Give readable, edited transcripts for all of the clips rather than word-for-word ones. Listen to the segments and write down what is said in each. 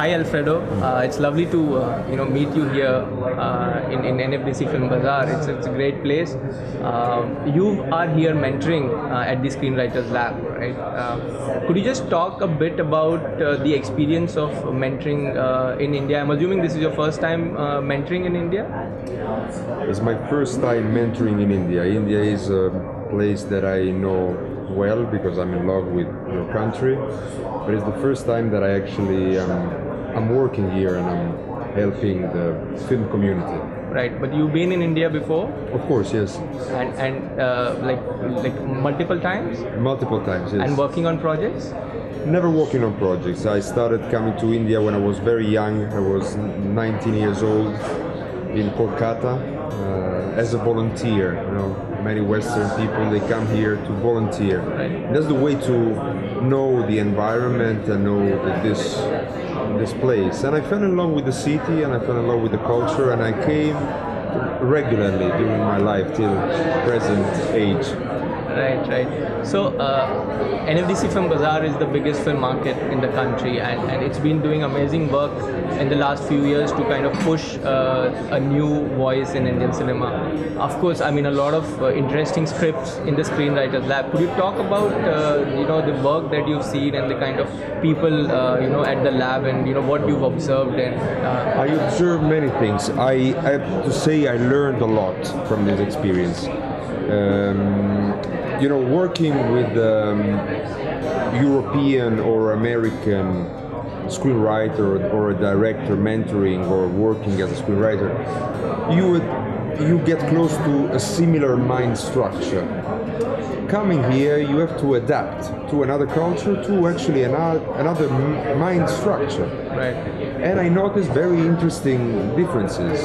Hi Alfredo, it's lovely to meet you here in NFDC Film Bazaar. It's a great place. You are here mentoring at the Screenwriters Lab, right? Could you just talk a bit about the experience of mentoring in India? I'm assuming this is your first time mentoring in India? It's my first time mentoring in India. India is a place that I know well because I'm in love with your country, but it's the first time that I actually I'm working here and I'm helping the film community. Right, but you've been in India before? Of course, yes. And like multiple times? Multiple times, yes. And working on projects? Never working on projects. I started coming to India when I was very young. I was 19 years old in Kolkata as a volunteer. Many Western people, they come here to volunteer. Right. That's the way to know the environment and know this place. And I fell in love with the city and I fell in love with the culture, and I came regularly during my life till present age. Right. So NFDC Film Bazaar is the biggest film market in the country, and it's been doing amazing work in the last few years to kind of push a new voice in Indian cinema. Of course, I mean a lot of interesting scripts in the Screenwriters Lab. Could you talk about the work that you've seen and the kind of people at the lab and what you've observed? And I observed many things. I have to say I learned a lot from this experience. Working with European or American screenwriter or a director mentoring or working as a screenwriter, you get close to a similar mind structure. Coming here, you have to adapt to another culture, to actually another mind structure. Right. And I noticed very interesting differences.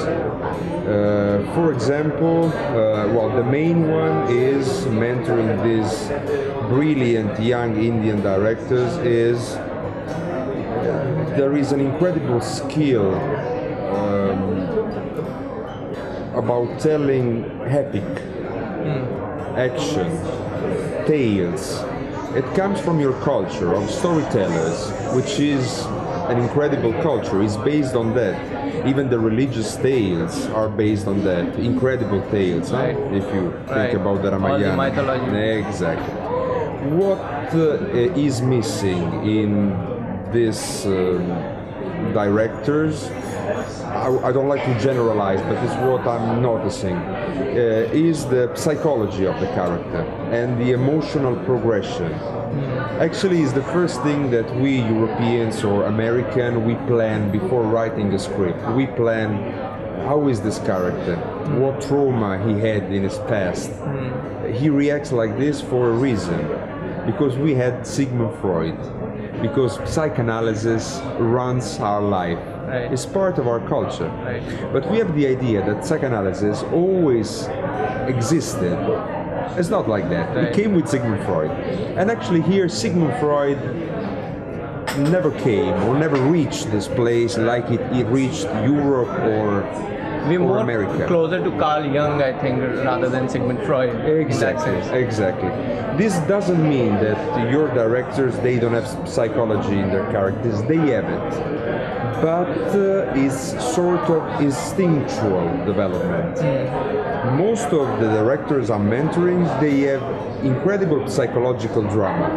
For example, the main one is mentoring these brilliant young Indian directors is there is an incredible skill about telling epic action tales. It comes from your culture of storytellers, which is an incredible culture. It's based on that. Even the religious tales are based on that. Incredible tales, right. If you think about the Ramayana. All the mythology. Exactly. What is missing in these directors, I don't like to generalize, but it's what I'm noticing, is the psychology of the character and the emotional progression. Actually, is the first thing that we Europeans or American, we plan before writing a script. We plan how is this character, what trauma he had in his past. He reacts like this for a reason, because we had Sigmund Freud, because psychoanalysis runs our life. Right. It's part of our culture. Right. But we have the idea that psychoanalysis always existed. It's not like that. Right. It came with Sigmund Freud. And actually here Sigmund Freud never came or never reached this place like it reached Europe or we're more America. Closer to Carl Jung, I think, rather than Sigmund Freud. Exactly. This doesn't mean that your directors, they don't have psychology in their characters. They have it. But it's sort of instinctual development. Most of the directors I'm mentoring, they have incredible psychological drama,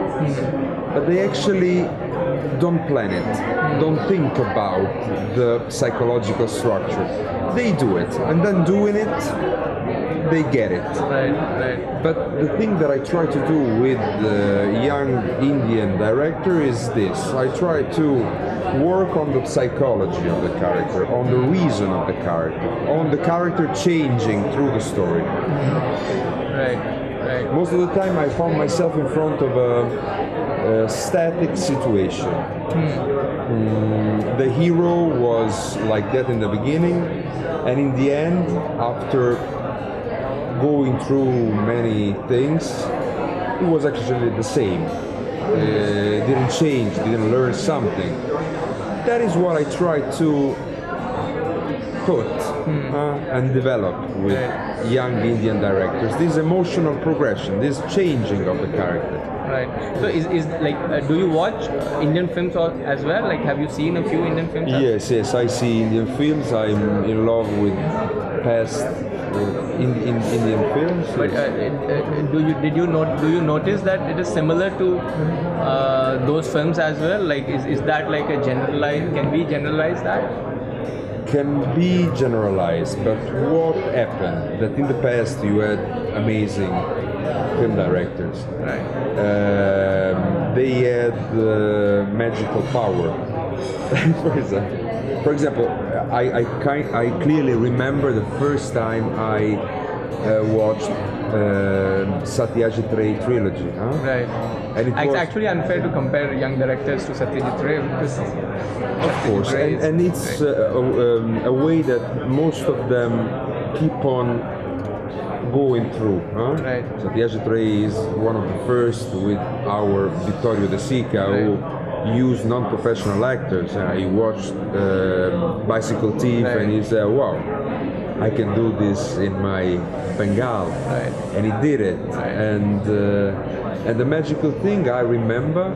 but they actually don't plan it, don't think about the psychological structure. They do it, and then doing it, they get it. Right. But the thing that I try to do with the young Indian director is this. I try to work on the psychology of the character, on the reason of the character, on the character changing through the story. Right. Most of the time I found myself in front of a static situation. The hero was like that in the beginning, and in the end, after going through many things, it was actually the same. Didn't change, didn't learn something. That is what I try to put and develop with young Indian directors. This emotional progression, this changing of the character. Right. So is like, do you watch Indian films as well? Like, have you seen a few Indian films? Yes, I see Indian films. I'm in love with past Indian films. But do you notice that it is similar to those films as well? Like, is that like a generalized? Can we generalize that? Can be generalized, but what happened? That in the past you had amazing film directors. Right. They had magical power. For example, I clearly remember the first time I watched Satyajit Ray trilogy. Right. And It's actually unfair to compare young directors to Satyajit Ray because of course, and it's a way that most of them keep on going through. Right. Satyajit Ray is one of the first with our Vittorio De Sica who used non-professional actors. He watched Bicycle Thief and he said, wow, I can do this in my Bengal. Right. And he did it. Right. And the magical thing I remember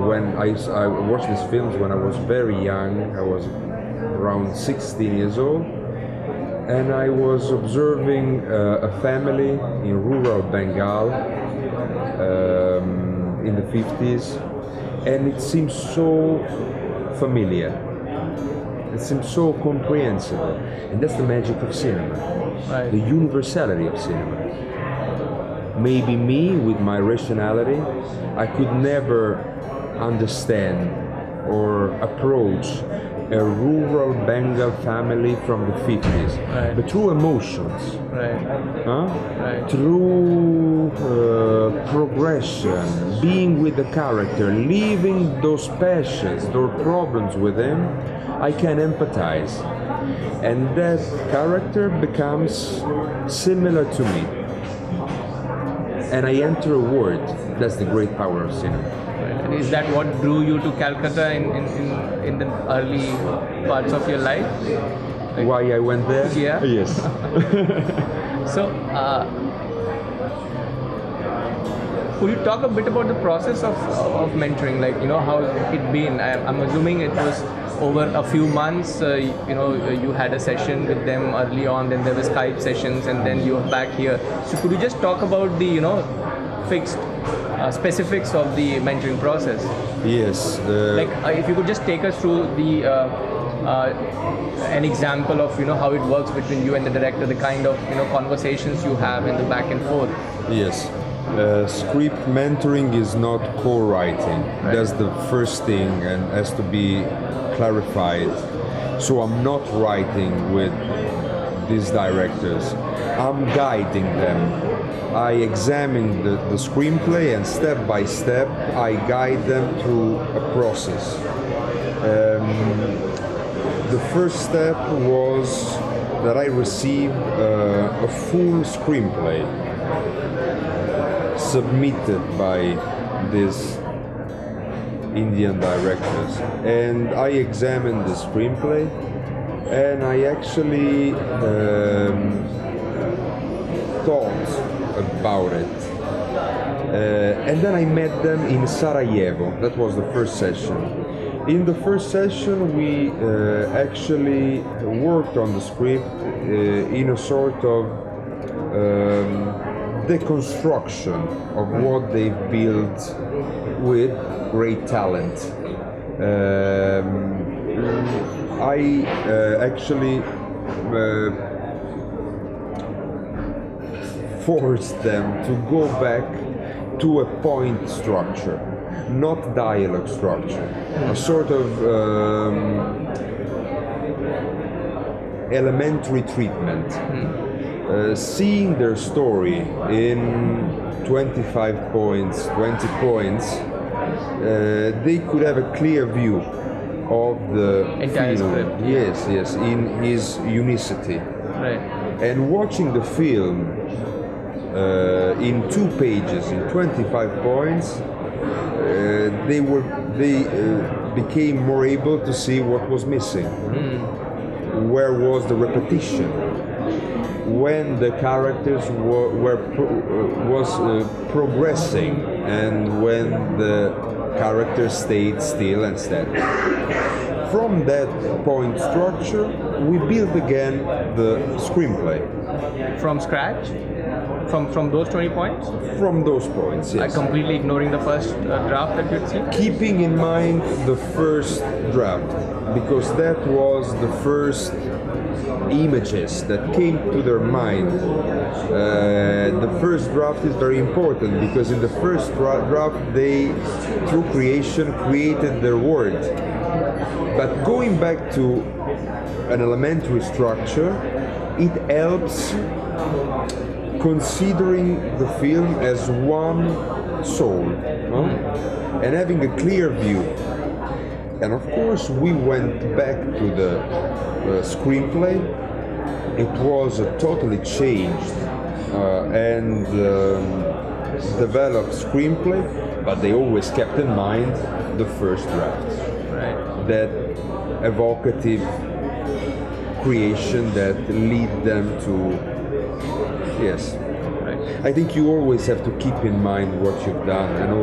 when I watched these films when I was very young, I was around 16 years old, and I was observing a family in rural Bengal in the 50s, and it seemed so familiar. It seems so comprehensible, and that's the magic of cinema, the universality of cinema. Maybe me, with my rationality, I could never understand or approach a rural Bengal family from the 50s, but through emotions, through progression, being with the character, living those passions, those problems with him, I can empathize, and that character becomes similar to me, and I enter a world. That's the great power of cinema. And is that what drew you to Calcutta in the early parts of your life? Like, why I went there? Yeah. Yes. So, could you talk a bit about the process of mentoring? Like, how it been? I'm assuming it was over a few months. You had a session with them early on, then there were Skype sessions, and then you're back here. So, could you just talk about the fixed specifics of the mentoring process? Yes. If you could just take us through the an example of how it works between you and the director, the kind of conversations you have and the back and forth. Yes. Script mentoring is not co-writing. That's the first thing, and has to be clarified. So I'm not writing with these directors. I'm guiding them. I examine the screenplay, and step by step I guide them through a process. The first step was that I received a full screenplay submitted by these Indian directors, and I examined the screenplay, and I actually thought about it, and then I met them in Sarajevo. That was the first session. In the first session we actually worked on the script in a sort of deconstruction of what they've built with great talent. I actually forced them to go back to a point structure, not dialogue structure, a sort of elementary treatment. Seeing their story in 25 points, 20 points, they could have a clear view of the entire film. script. Yes, in his unicity. Right. And watching the film in 2 pages, in 25 points, they became more able to see what was missing. where was the repetition, when the characters was progressing, and when the character stayed still and steady. From that point structure, we build again the screenplay. From scratch? From those 20 points? From those points, yes. Completely ignoring the first draft that you'd seen? Keeping in mind the first draft, because that was the first images that came to their mind. The first draft is very important because in the first draft they, through creation, created their world. But going back to an elementary structure, it helps considering the film as one soul, no? And having a clear view. And of course we went back to the screenplay. It was a totally changed and developed screenplay, but they always kept in mind the first draft. Right. That evocative creation that lead them to, yes. Right. I think you always have to keep in mind what you've done and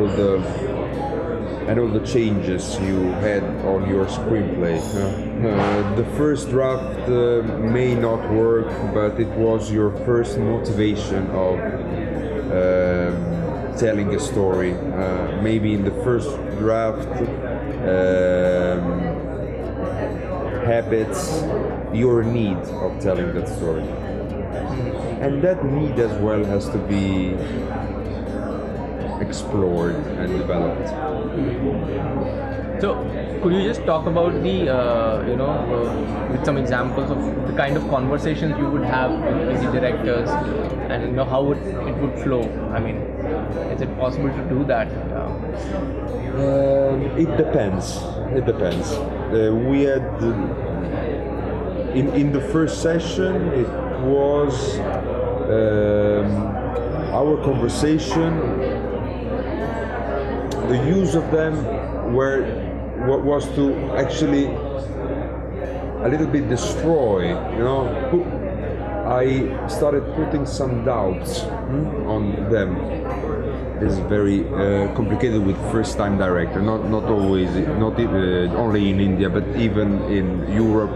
all the changes you had on your screenplay. The first draft may not work, but it was your first motivation of telling a story. Maybe in the first draft, habits your need of telling that story. And that need as well has to be explored and developed. So, could you just talk about the, with some examples of the kind of conversations you would have with the directors, and how it would flow? I mean, is it possible to do that? It depends. It depends. We had in the first session, it was our conversation. The use of them was to actually a little bit destroy. I started putting some doubts on them. This is very complicated with first-time director. Not always, not only in India, but even in Europe.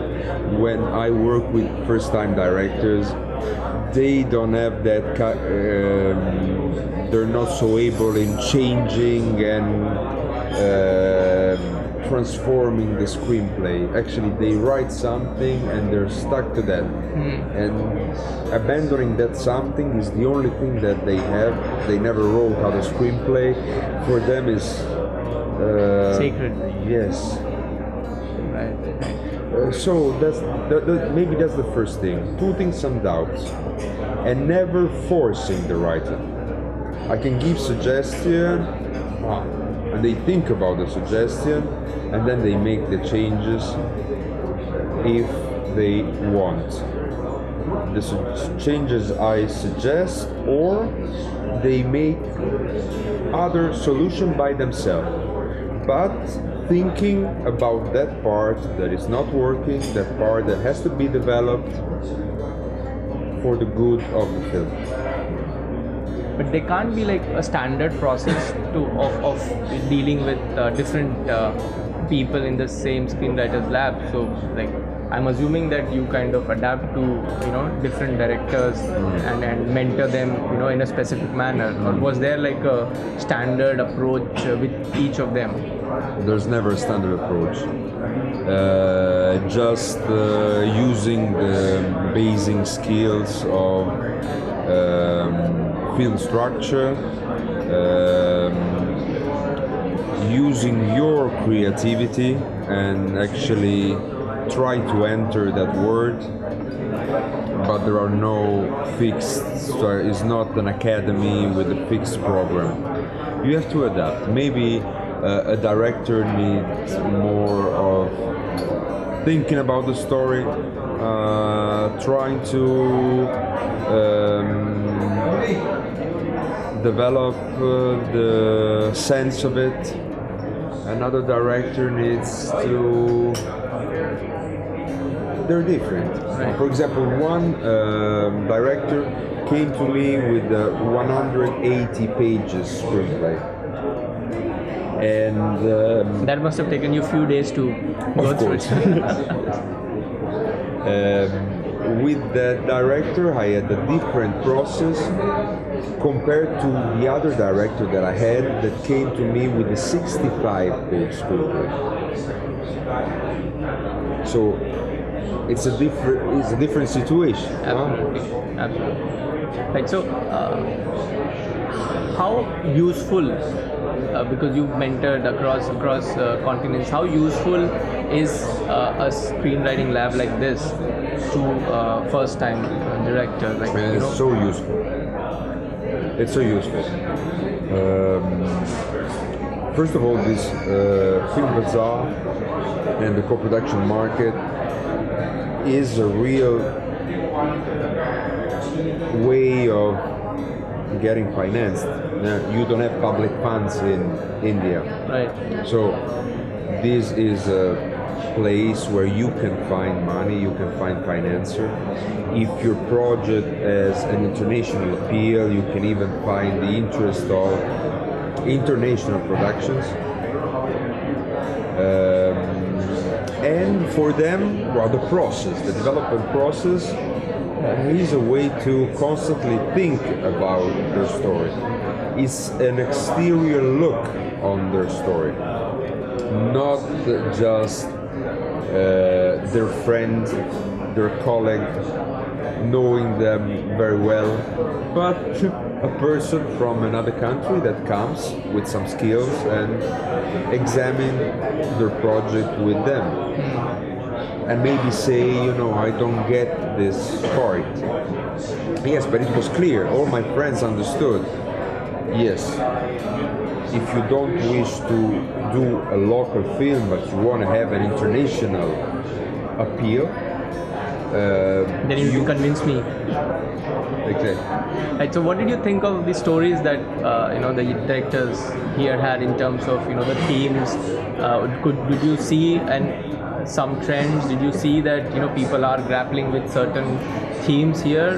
When I work with first-time directors, they don't have that. They're not so able in changing and transforming the screenplay. Actually, they write something and they're stuck to that. And abandoning that something is the only thing that they have. They never wrote out a screenplay. For them is sacred. Yes. Right. So maybe that's the first thing. Putting some doubts and never forcing the writer. I can give suggestion, and they think about the suggestion, and then they make the changes if they want. The changes I suggest, or they make other solution by themselves, but thinking about that part that is not working, that part that has to be developed for the good of the film. But there can't be like a standard process of dealing with different people in the same screenwriters lab. So like I'm assuming that you kind of adapt to different directors and mentor them in a specific manner. Or was there like a standard approach with each of them? There's never a standard approach. Just using the basic skills of film structure, using your creativity and actually try to enter that word, but there are no fixed, it's not an academy with a fixed program. You have to adapt. Maybe a director needs more of thinking about the story, trying to develop the sense of it. Another director needs to they're different. Right. For example, one director came to me with a 180 pages screenplay. And That must have taken you a few days to go through course. it. With the director, I had a different process compared to the other director that I had that came to me with a 65-page screenplay. So it's a different situation. Absolutely, absolutely. Right. So, how useful? Because you've mentored across continents, how useful is a screenwriting lab like this to first-time directors? Like, Man, it's so useful. It's so useful. First of all, this film bazaar and the co-production market is a real way of getting financed. You don't have public funds in India. Right. So this is a place where you can find money, you can find financier. If your project has an international appeal, you can even find the interest of international productions. And for them, well, the development process is a way to constantly think about their story. It's an exterior look on their story, not just their friend, their colleague, knowing them very well, but a person from another country that comes with some skills and examine their project with them. And maybe say, I don't get this part. Yes, but it was clear. All my friends understood. Yes, if you don't wish to do a local film, but you want to have an international appeal, then you convince me. Exactly. Right. So, what did you think of the stories that the directors here had in terms of the themes? Did you see some trends? Did you see that people are grappling with certain themes here?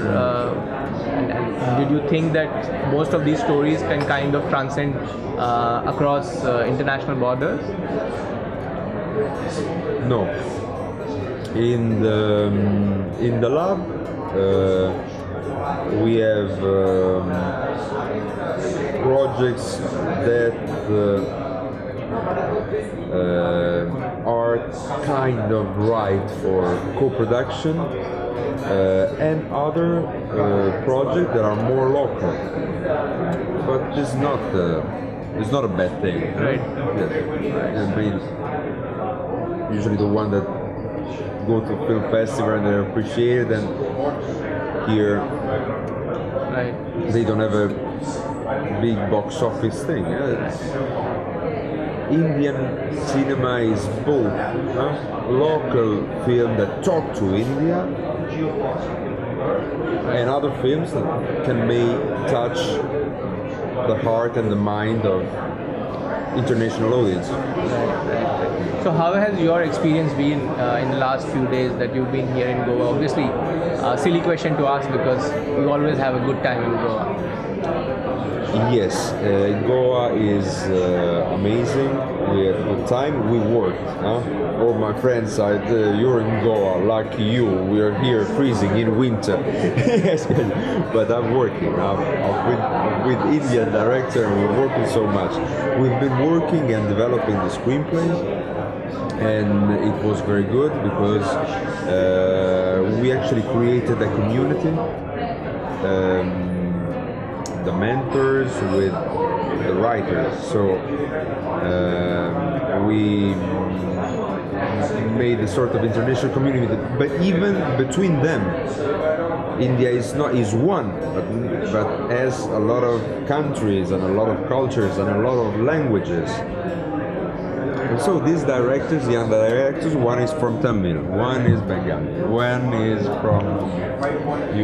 And did you think that most of these stories can kind of transcend across international borders? No. In the lab, we have projects that are kind of right for co-production, and other projects that are more local. But it's not a bad thing, Right. I mean, usually the one that go to film festival and they're appreciated, and here Right. they don't have a big box office thing. Indian cinema is both local film that talk to India and other films that may touch the heart and the mind of international audience. So how has your experience been in the last few days that you've been here in Goa? Obviously, silly question to ask because you always have a good time in Goa. Yes, Goa is amazing. We had a good time. We worked. All my friends said, "You're in Goa, lucky you. We are here freezing in winter." Yes, but I'm working. I'm with Indian director, and we're working so much. We've been working and developing the screenplay, and it was very good because we actually created a community. The mentors with the writers. So we made a sort of international community. But even between them, India is one, but has a lot of countries and a lot of cultures and a lot of languages. And so these directors, young directors, one is from Tamil, one is Bengali, one is from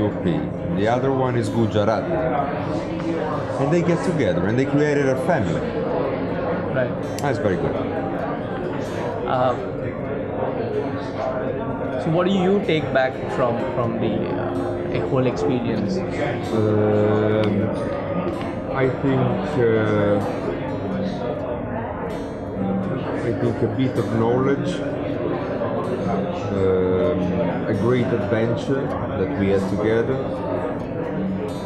UP, the other one is Gujarati. And they get together and they created a family. Right. That's very good. So what do you take back from the whole experience? I think a bit of knowledge, a great adventure that we had together,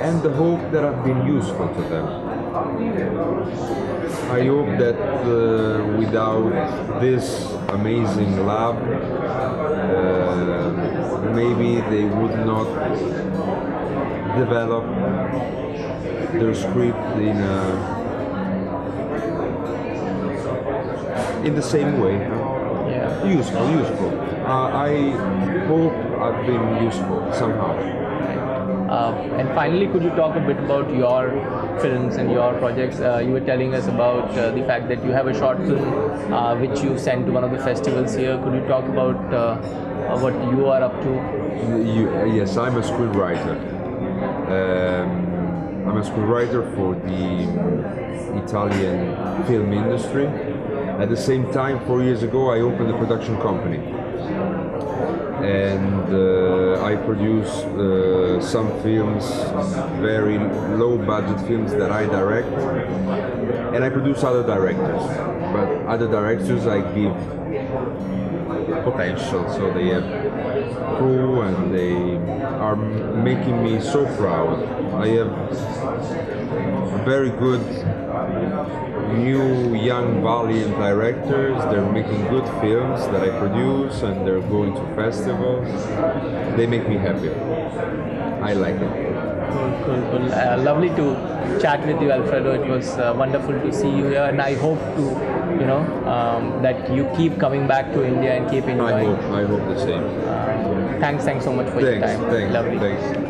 and the hope that I've been useful to them. I hope that without this amazing lab, maybe they would not develop their script in the same way. Yeah. Useful. I hope I've been useful somehow. And finally, could you talk a bit about your films and your projects? You were telling us about the fact that you have a short film which you sent to one of the festivals here. Could you talk about what you are up to? Yes, I'm a screenwriter. I'm a screenwriter for the Italian film industry. At the same time, 4 years ago, I opened a production company. And I produce some films, very low budget films that I direct, and I produce other directors. But other directors I give potential, so they have crew and they are making me so proud. I have very good new young valiant directors. They're making good films that I produce and they're going to festivals. They make me happy. I like it. Cool. Lovely to chat with you, Alfredo. It was wonderful to see you here, and I hope to that you keep coming back to India and keep enjoying. I hope the same. Thanks so much for your time. Thanks. Lovely. Thanks.